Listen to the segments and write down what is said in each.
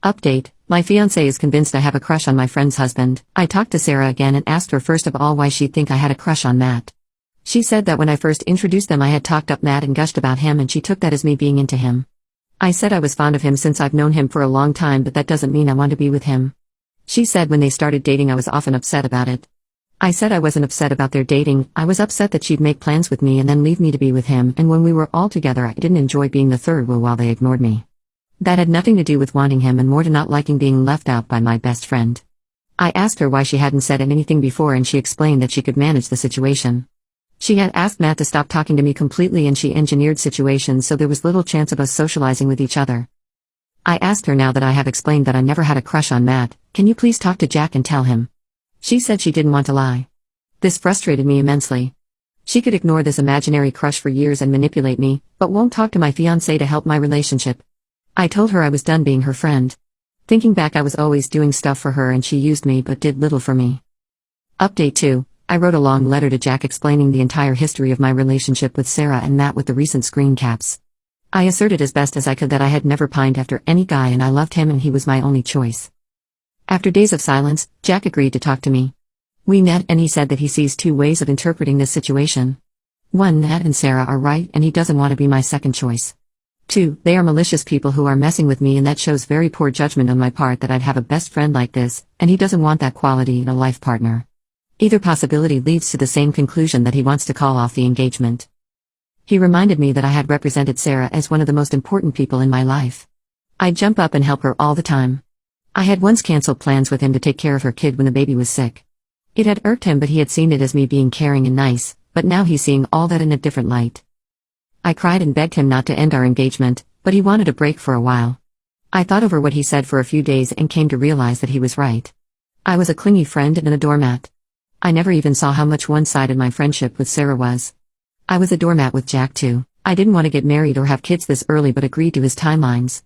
Update: my fiancé is convinced I have a crush on my friend's husband. I talked to Sarah again and asked her first of all why she'd think I had a crush on Matt. She said that when I first introduced them I had talked up Matt and gushed about him and she took that as me being into him. I said I was fond of him since I've known him for a long time, but that doesn't mean I want to be with him. She said when they started dating I was often upset about it. I said I wasn't upset about their dating, I was upset that she'd make plans with me and then leave me to be with him, and when we were all together I didn't enjoy being the third wheel while they ignored me. That had nothing to do with wanting him and more to not liking being left out by my best friend. I asked her why she hadn't said anything before and she explained that she could manage the situation. She had asked Matt to stop talking to me completely and she engineered situations so there was little chance of us socializing with each other. I asked her, now that I have explained that I never had a crush on Matt, can you please talk to Jack and tell him? She said she didn't want to lie. This frustrated me immensely. She could ignore this imaginary crush for years and manipulate me, but won't talk to my fiancé to help my relationship. I told her I was done being her friend. Thinking back, I was always doing stuff for her and she used me but did little for me. Update 2. I wrote a long letter to Jack explaining the entire history of my relationship with Sarah and Matt with the recent screen caps. I asserted as best as I could that I had never pined after any guy and I loved him and he was my only choice. After days of silence, Jack agreed to talk to me. We met and he said that he sees two ways of interpreting this situation. 1. Matt and Sarah are right and he doesn't want to be my second choice. 2. They are malicious people who are messing with me and that shows very poor judgment on my part that I'd have a best friend like this, and he doesn't want that quality in a life partner. Either possibility leads to the same conclusion, that he wants to call off the engagement. He reminded me that I had represented Sarah as one of the most important people in my life. I'd jump up and help her all the time. I had once canceled plans with him to take care of her kid when the baby was sick. It had irked him, but he had seen it as me being caring and nice, but now he's seeing all that in a different light. I cried and begged him not to end our engagement, but he wanted a break for a while. I thought over what he said for a few days and came to realize that he was right. I was a clingy friend and a doormat. I never even saw how much one-sided my friendship with Sarah was. I was a doormat with Jack too. I didn't want to get married or have kids this early but agreed to his timelines.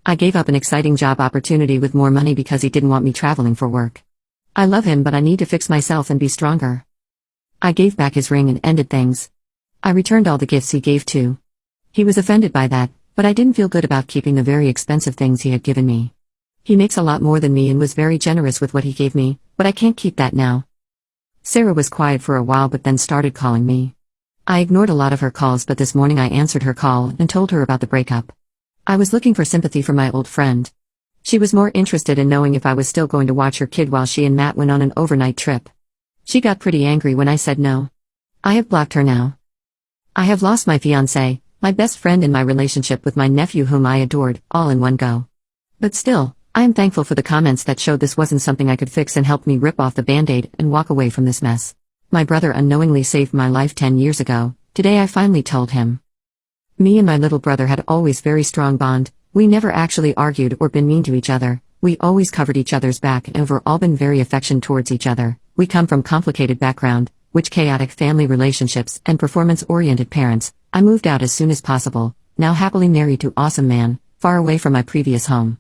I gave up an exciting job opportunity with more money because he didn't want me traveling for work. I love him but I need to fix myself and be stronger. I gave back his ring and ended things. I returned all the gifts he gave too. He was offended by that, but I didn't feel good about keeping the very expensive things he had given me. He makes a lot more than me and was very generous with what he gave me, but I can't keep that now. Sarah was quiet for a while but then started calling me. I ignored a lot of her calls, but this morning I answered her call and told her about the breakup. I was looking for sympathy from my old friend. She was more interested in knowing if I was still going to watch her kid while she and Matt went on an overnight trip. She got pretty angry when I said no. I have blocked her now. I have lost my fiancé, my best friend, and my relationship with my nephew whom I adored, all in one go. But still, I am thankful for the comments that showed this wasn't something I could fix and helped me rip off the band-aid and walk away from this mess. My brother unknowingly saved my life 10 years ago. Today I finally told him. Me and my little brother had always very strong bond. We never actually argued or been mean to each other. We always covered each other's back and overall been very affectionate towards each other. We come from complicated background, which chaotic family relationships and performance-oriented parents. I moved out as soon as possible, now happily married to awesome man, far away from my previous home.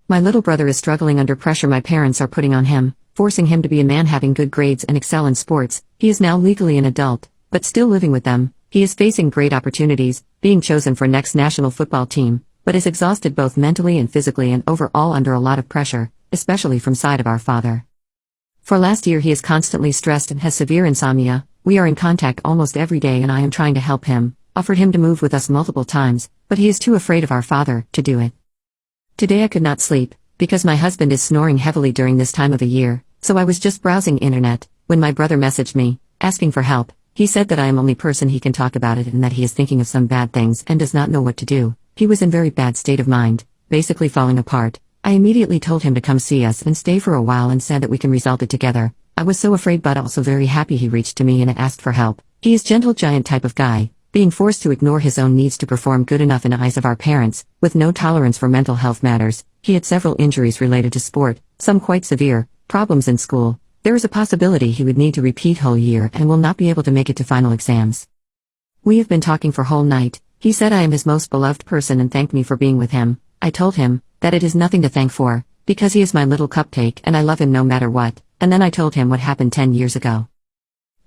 My little brother is struggling under pressure my parents are putting on him, forcing him to be a man, having good grades and excel in sports. He is now legally an adult, but still living with them. He is facing great opportunities, being chosen for next national football team, but is exhausted both mentally and physically and overall under a lot of pressure, especially from side of our father. For last year he is constantly stressed and has severe insomnia. We are in contact almost every day and I am trying to help him, offered him to move with us multiple times, but he is too afraid of our father to do it. Today I could not sleep, because my husband is snoring heavily during this time of the year, so I was just browsing internet, when my brother messaged me, asking for help. He said that I am the only person he can talk about it and that he is thinking of some bad things and does not know what to do. He was in very bad state of mind, basically falling apart. I immediately told him to come see us and stay for a while and said that we can resolve it together. I was so afraid but also very happy he reached to me and asked for help. He is gentle giant type of guy, being forced to ignore his own needs to perform good enough in the eyes of our parents, with no tolerance for mental health matters. He had several injuries related to sport, some quite severe, problems in school. There is a possibility he would need to repeat whole year and will not be able to make it to final exams. We have been talking for whole night. He said I am his most beloved person and thanked me for being with him. I told him that it is nothing to thank for, because he is my little cupcake and I love him no matter what, and then I told him what happened 10 years ago.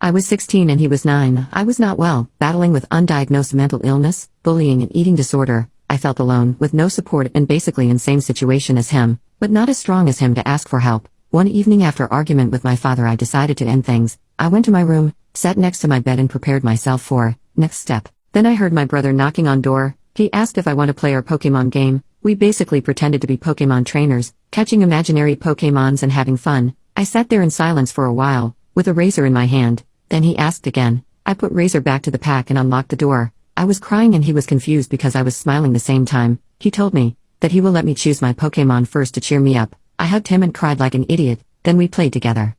I was 16 and he was 9. I was not well, battling with undiagnosed mental illness, bullying and eating disorder. I I felt alone, with no support and basically in same situation as him, but not as strong as him to ask for help. One evening after argument with my father I decided to end things. I went to my room, sat next to my bed and prepared myself for next step. Then I heard my brother knocking on door. He asked if I want to play our Pokemon game. We basically pretended to be Pokemon trainers, catching imaginary Pokemons and having fun. I sat there in silence for a while, with a razor in my hand. Then he asked again. I put razor back to the pack and unlocked the door. I was crying and he was confused because I was smiling the same time. He told me that he will let me choose my Pokemon first to cheer me up. I hugged him and cried like an idiot, then we played together.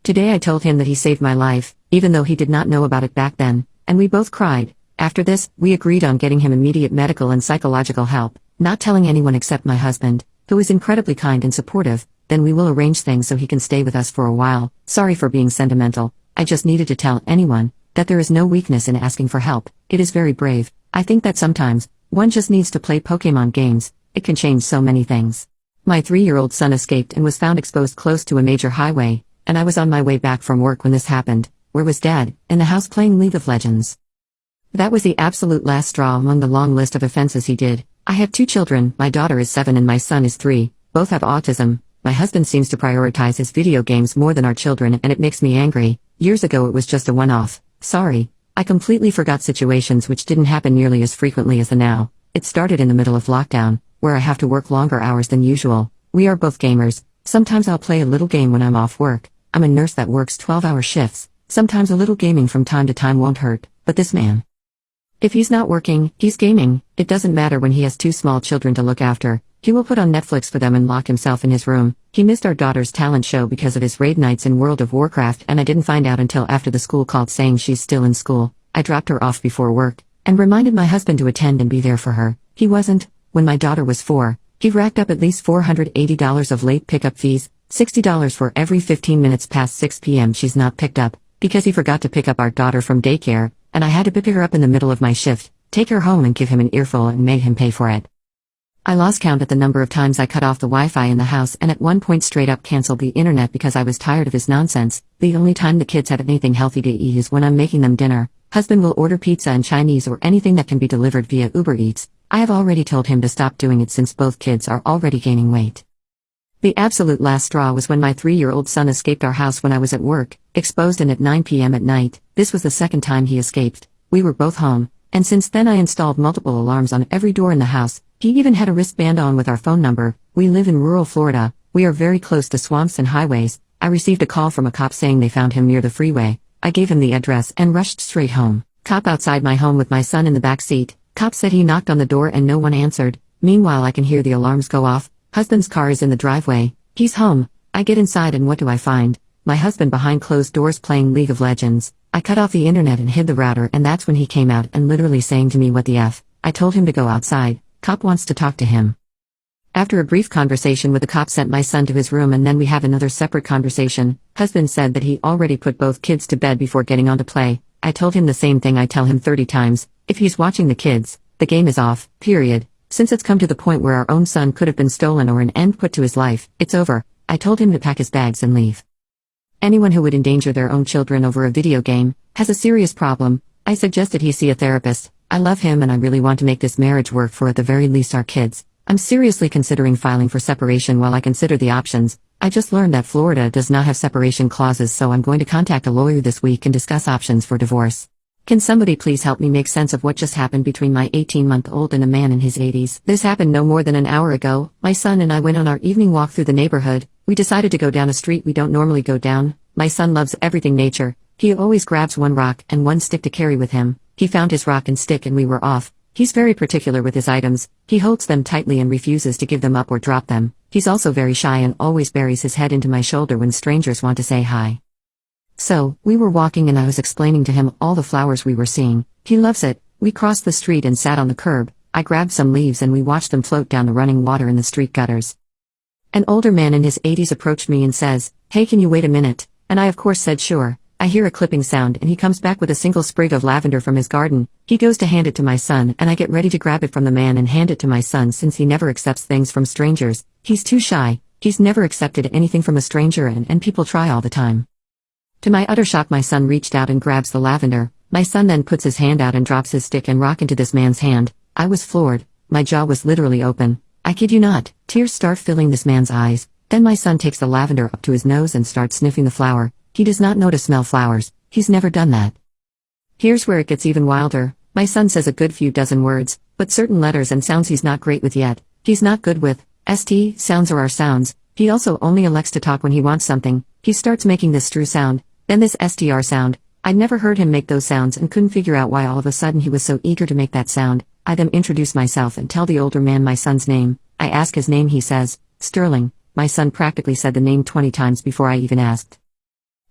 Today I told him that he saved my life, even though he did not know about it back then, and we both cried. After this, we agreed on getting him immediate medical and psychological help, not telling anyone except my husband, who is incredibly kind and supportive. Then we will arrange things so he can stay with us for a while. Sorry for being sentimental, I just needed to tell anyone that there is no weakness in asking for help. It is very brave. I think that sometimes, one just needs to play Pokemon games. It can change so many things. My 3-year-old son escaped and was found exposed close to a major highway, and I was on my way back from work when this happened. Where was Dad? In the house playing League of Legends. That was the absolute last straw among the long list of offenses he did. I have 2 children, my daughter is 7 and my son is 3, both have autism. My husband seems to prioritize his video games more than our children and it makes me angry. Years ago it was just a one-off. Sorry, I completely forgot situations which didn't happen nearly as frequently as the now. It started in the middle of lockdown, where I have to work longer hours than usual. We are both gamers. Sometimes I'll play a little game when I'm off work. I'm a nurse that works 12-hour shifts. Sometimes a little gaming from time to time won't hurt, but this man, if he's not working, he's gaming. It doesn't matter when he has 2 small children to look after. He will put on Netflix for them and lock himself in his room. He missed our daughter's talent show because of his raid nights in World of Warcraft and I didn't find out until after the school called saying she's still in school. I dropped her off before work, and reminded my husband to attend and be there for her. He wasn't. When my daughter was 4, he racked up at least $480 of late pickup fees, $60 for every 15 minutes past 6 p.m. she's not picked up, because he forgot to pick up our daughter from daycare, and I had to pick her up in the middle of my shift, take her home and give him an earful and made him pay for it. I lost count at the number of times I cut off the Wi-Fi in the house and at one point straight up canceled the internet because I was tired of his nonsense. The only time the kids have anything healthy to eat is when I'm making them dinner. Husband will order pizza and Chinese or anything that can be delivered via Uber Eats. I have already told him to stop doing it since both kids are already gaining weight. The absolute last straw was when my 3-year-old son escaped our house when I was at work, exposed and at 9 p.m. at night. This was the second time he escaped. We were both home, and since then I installed multiple alarms on every door in the house. He even had a wristband on with our phone number. We live in rural Florida. We are very close to swamps and highways. I received a call from a cop saying they found him near the freeway. I gave him the address and rushed straight home. Cop outside my home with my son in the back seat. Cop said he knocked on the door and no one answered. Meanwhile I can hear the alarms go off. Husband's car is in the driveway. He's home. I get inside and what do I find? My husband behind closed doors playing League of Legends. I cut off the internet and hid the router and that's when he came out and literally saying to me what the F. I told him to go outside. Cop wants to talk to him. After a brief conversation with the cop sent my son to his room and then we have another separate conversation. Husband said that he already put both kids to bed before getting on to play. I told him the same thing I tell him 30 times. If he's watching the kids, the game is off, period. Since it's come to the point where our own son could have been stolen or an end put to his life, it's over. I told him to pack his bags and leave. Anyone who would endanger their own children over a video game has a serious problem. I suggested he see a therapist. I love him and I really want to make this marriage work for at the very least our kids. I'm seriously considering filing for separation while I consider the options. I just learned that Florida does not have separation clauses, so I'm going to contact a lawyer this week and discuss options for divorce. Can somebody please help me make sense of what just happened between my 18-month-old and a man in his 80s? This happened no more than an hour ago. My son and I went on our evening walk through the neighborhood. We decided to go down a street we don't normally go down. My son loves everything nature. He always grabs one rock and one stick to carry with him. He found his rock and stick and we were off. He's very particular with his items. He holds them tightly and refuses to give them up or drop them. He's also very shy and always buries his head into my shoulder when strangers want to say hi. So, we were walking and I was explaining to him all the flowers we were seeing. He loves it. We crossed the street and sat on the curb. I grabbed some leaves and we watched them float down the running water in the street gutters. An older man in his 80s approached me and says, "Hey, can you wait a minute?" And I of course said sure. I hear a clipping sound and he comes back with a single sprig of lavender from his garden. He goes to hand it to my son and I get ready to grab it from the man and hand it to my son since he never accepts things from strangers. He's too shy. He's never accepted anything from a stranger and people try all the time. To my utter shock my son reached out and grabs the lavender. My son then puts his hand out and drops his stick and rock into this man's hand. I was floored. My jaw was literally open. I kid you not, tears start filling this man's eyes. Then my son takes the lavender up to his nose and starts sniffing the flower. He does not know to smell flowers. He's never done that. Here's where it gets even wilder. My son says a good few dozen words, but certain letters and sounds he's not great with yet. He's not good with ST sounds or R sounds. He also only elects to talk when he wants something. He starts making this str sound, then this STR sound. I'd never heard him make those sounds and couldn't figure out why all of a sudden he was so eager to make that sound. I then introduce myself and tell the older man my son's name. I ask his name, he says, Sterling. My son practically said the name 20 times before I even asked.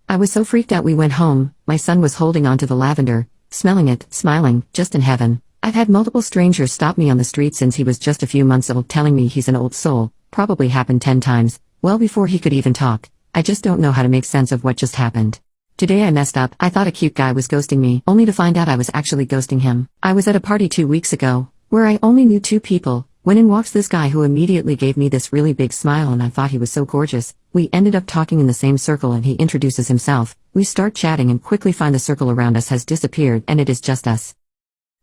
I was so freaked out we went home. My son was holding on to the lavender, smelling it, smiling, just in heaven. I've had multiple strangers stop me on the street since he was just a few months old telling me he's an old soul. Probably happened 10 times, well before he could even talk. I just don't know how to make sense of what just happened. Today I messed up. I thought a cute guy was ghosting me, only to find out I was actually ghosting him. I was at a party 2 weeks ago, where I only knew 2 people, when in walks this guy who immediately gave me this really big smile and I thought he was so gorgeous. We ended up talking in the same circle and he introduces himself. We start chatting and quickly find the circle around us has disappeared and it is just us.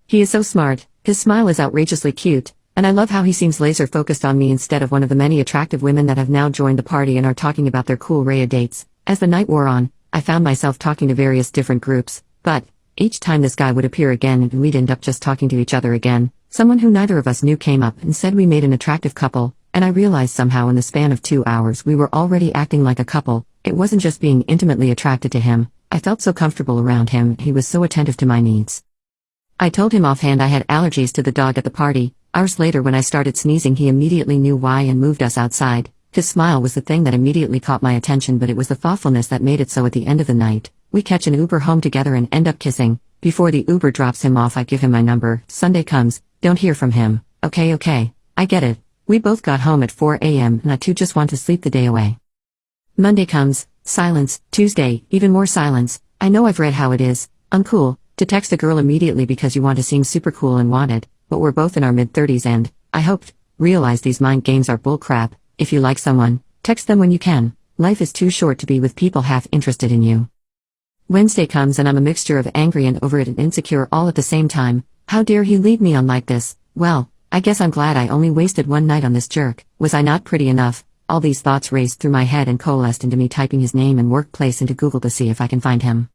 He is so smart, his smile is outrageously cute, and I love how he seems laser focused on me instead of one of the many attractive women that have now joined the party and are talking about their cool Raya dates. As the night wore on, I found myself talking to various different groups, but each time this guy would appear again and we'd end up just talking to each other again. Someone who neither of us knew came up and said we made an attractive couple, and I realized somehow in the span of 2 hours we were already acting like a couple. It wasn't just being intimately attracted to him, I felt so comfortable around him, he was so attentive to my needs. I told him offhand I had allergies to the dog at the party. Hours later when I started sneezing he immediately knew why and moved us outside. His smile was the thing that immediately caught my attention, but it was the thoughtfulness that made it so. At the end of the night, we catch an Uber home together and end up kissing. Before the Uber drops him off I give him my number. Sunday comes, don't hear from him. Okay, I get it. We both got home at 4 a.m. and I too just want to sleep the day away. Monday comes, silence. Tuesday, even more silence. I know I've read how it is, uncool, to text a girl immediately because you want to seem super cool and wanted, but we're both in our mid-30s and, I hoped, realize these mind games are bullcrap. If you like someone, text them when you can. Life is too short to be with people half interested in you. Wednesday comes and I'm a mixture of angry and over it and insecure all at the same time. How dare he lead me on like this? Well, I guess I'm glad I only wasted one night on this jerk. Was I not pretty enough? All these thoughts raced through my head and coalesced into me typing his name and workplace into Google to see if I can find him.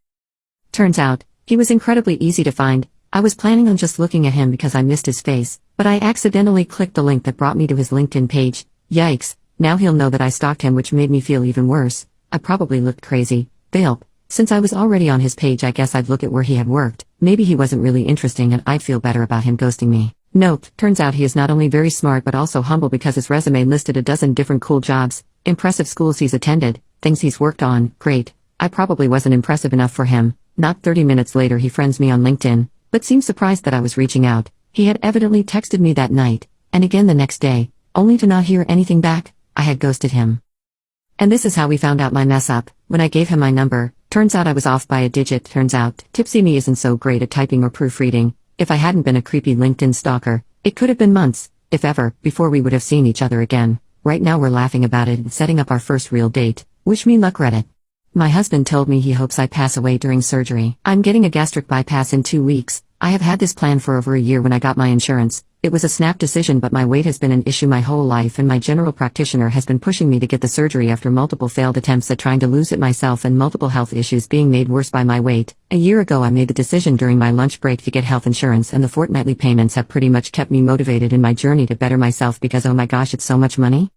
Turns out, he was incredibly easy to find. I was planning on just looking at him because I missed his face, but I accidentally clicked the link that brought me to his LinkedIn page. Yikes, now he'll know that I stalked him, which made me feel even worse. I probably looked crazy. Bail. Since I was already on his page I guess I'd look at where he had worked. Maybe he wasn't really interesting and I'd feel better about him ghosting me. Nope, turns out he is not only very smart but also humble because his resume listed a dozen different cool jobs, impressive schools he's attended, things he's worked on. Great. I probably wasn't impressive enough for him. Not 30 minutes later he friends me on LinkedIn, but seemed surprised that I was reaching out. He had evidently texted me that night, and again the next day, only to not hear anything back. I had ghosted him. And this is how we found out my mess up. When I gave him my number, turns out I was off by a digit. Turns out, tipsy me isn't so great at typing or proofreading. If I hadn't been a creepy LinkedIn stalker, it could have been months, if ever, before we would have seen each other again. Right now we're laughing about it and setting up our first real date. Wish me luck, Reddit. My husband told me he hopes I pass away during surgery. I'm getting a gastric bypass in 2 weeks. I have had this plan for over a year when I got my insurance. It was a snap decision, but my weight has been an issue my whole life and my general practitioner has been pushing me to get the surgery after multiple failed attempts at trying to lose it myself and multiple health issues being made worse by my weight. A year ago I made the decision during my lunch break to get health insurance, and the fortnightly payments have pretty much kept me motivated in my journey to better myself because oh my gosh, it's so much money.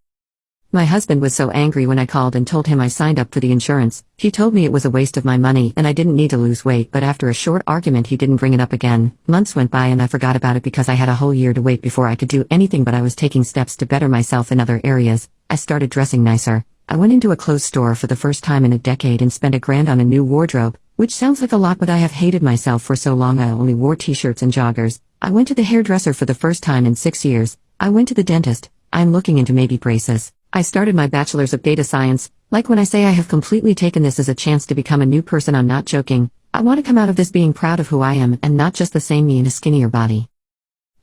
My husband was so angry when I called and told him I signed up for the insurance. He told me it was a waste of my money and I didn't need to lose weight, but after a short argument he didn't bring it up again. Months went by and I forgot about it because I had a whole year to wait before I could do anything, but I was taking steps to better myself in other areas. I started dressing nicer. I went into a clothes store for the first time in a decade and spent $1,000 on a new wardrobe, which sounds like a lot, but I have hated myself for so long I only wore t-shirts and joggers. I went to the hairdresser for the first time in 6 years. I went to the dentist. I'm looking into maybe braces. I started my bachelor's of data science. Like when I say I have completely taken this as a chance to become a new person, I'm not joking. I want to come out of this being proud of who I am and not just the same me in a skinnier body.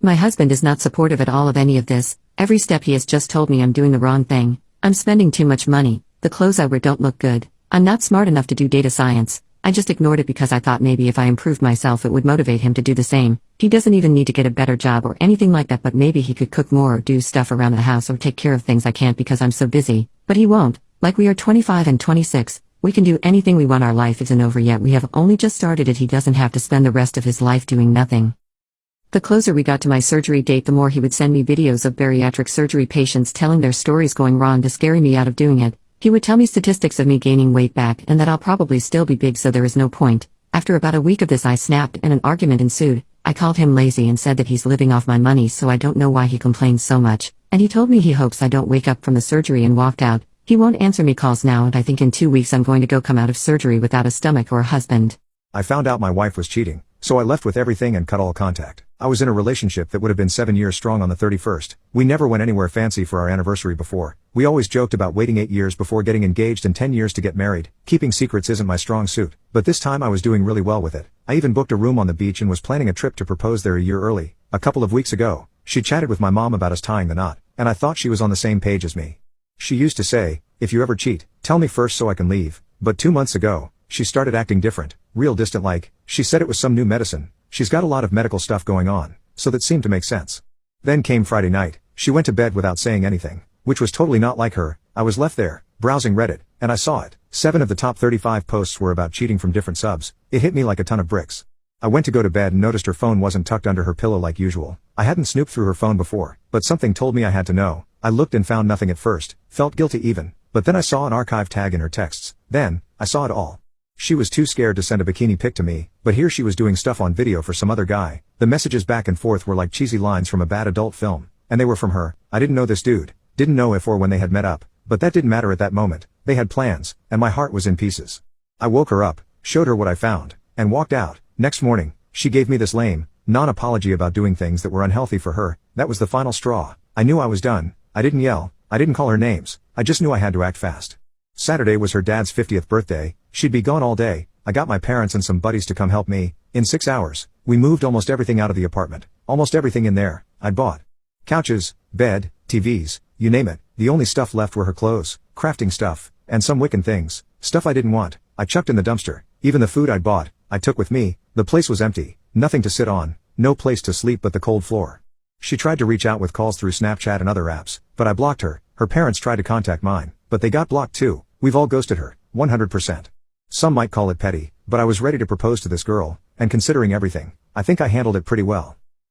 My husband is not supportive at all of any of this. Every step he has just told me I'm doing the wrong thing. I'm spending too much money. The clothes I wear don't look good. I'm not smart enough to do data science. I just ignored it because I thought maybe if I improved myself it would motivate him to do the same. He doesn't even need to get a better job or anything like that, but maybe he could cook more or do stuff around the house or take care of things I can't because I'm so busy. But he won't. Like, we are 25 and 26. We can do anything we want. Our life isn't over yet. We have only just started it. He doesn't have to spend the rest of his life doing nothing. The closer we got to my surgery date, the more he would send me videos of bariatric surgery patients telling their stories going wrong to scare me out of doing it. He would tell me statistics of me gaining weight back and that I'll probably still be big, so there is no point. After about a week of this I snapped and an argument ensued. I called him lazy and said that he's living off my money, so I don't know why he complains so much. And he told me he hopes I don't wake up from the surgery, and walked out. He won't answer me calls now, and I think in 2 weeks I'm going to come out of surgery without a stomach or a husband. I found out my wife was cheating, so I left with everything and cut all contact. I was in a relationship that would have been 7 years strong on the 31st. We never went anywhere fancy for our anniversary before. We always joked about waiting 8 years before getting engaged and 10 years to get married. Keeping secrets isn't my strong suit, but this time I was doing really well with it. I even booked a room on the beach and was planning a trip to propose there a year early. A couple of weeks ago, she chatted with my mom about us tying the knot, and I thought she was on the same page as me. She used to say, "If you ever cheat, tell me first so I can leave." But 2 months ago, she started acting different, real distant like. She said it was some new medicine. She's got a lot of medical stuff going on, so that seemed to make sense. Then came Friday night. She went to bed without saying anything, which was totally not like her. I was left there, browsing Reddit, and I saw it. 7 of the top 35 posts were about cheating from different subs. It hit me like a ton of bricks. I went to go to bed and noticed her phone wasn't tucked under her pillow like usual. I hadn't snooped through her phone before, but something told me I had to know. I looked and found nothing at first, felt guilty even, but then I saw an archive tag in her texts. Then, I saw it all. She was too scared to send a bikini pic to me, but here she was doing stuff on video for some other guy. The messages back and forth were like cheesy lines from a bad adult film, and they were from her. I didn't know this dude, didn't know if or when they had met up, but that didn't matter at that moment. They had plans, and my heart was in pieces. I woke her up, showed her what I found, and walked out. Next morning, she gave me this lame, non-apology about doing things that were unhealthy for her. That was the final straw. I knew I was done. I didn't yell, I didn't call her names, I just knew I had to act fast. Saturday was her dad's 50th birthday. She'd be gone all day. I got my parents and some buddies to come help me. In 6 hours, we moved almost everything out of the apartment. Almost everything in there, I'd bought. Couches, bed, TVs, you name it. The only stuff left were her clothes, crafting stuff, and some Wiccan things. Stuff I didn't want, I chucked in the dumpster. Even the food I'd bought, I took with me. The place was empty, nothing to sit on, no place to sleep but the cold floor. She tried to reach out with calls through Snapchat and other apps, but I blocked her. Her parents tried to contact mine, but they got blocked too. We've all ghosted her, 100%. Some might call it petty, but I was ready to propose to this girl, and considering everything, I think I handled it pretty well.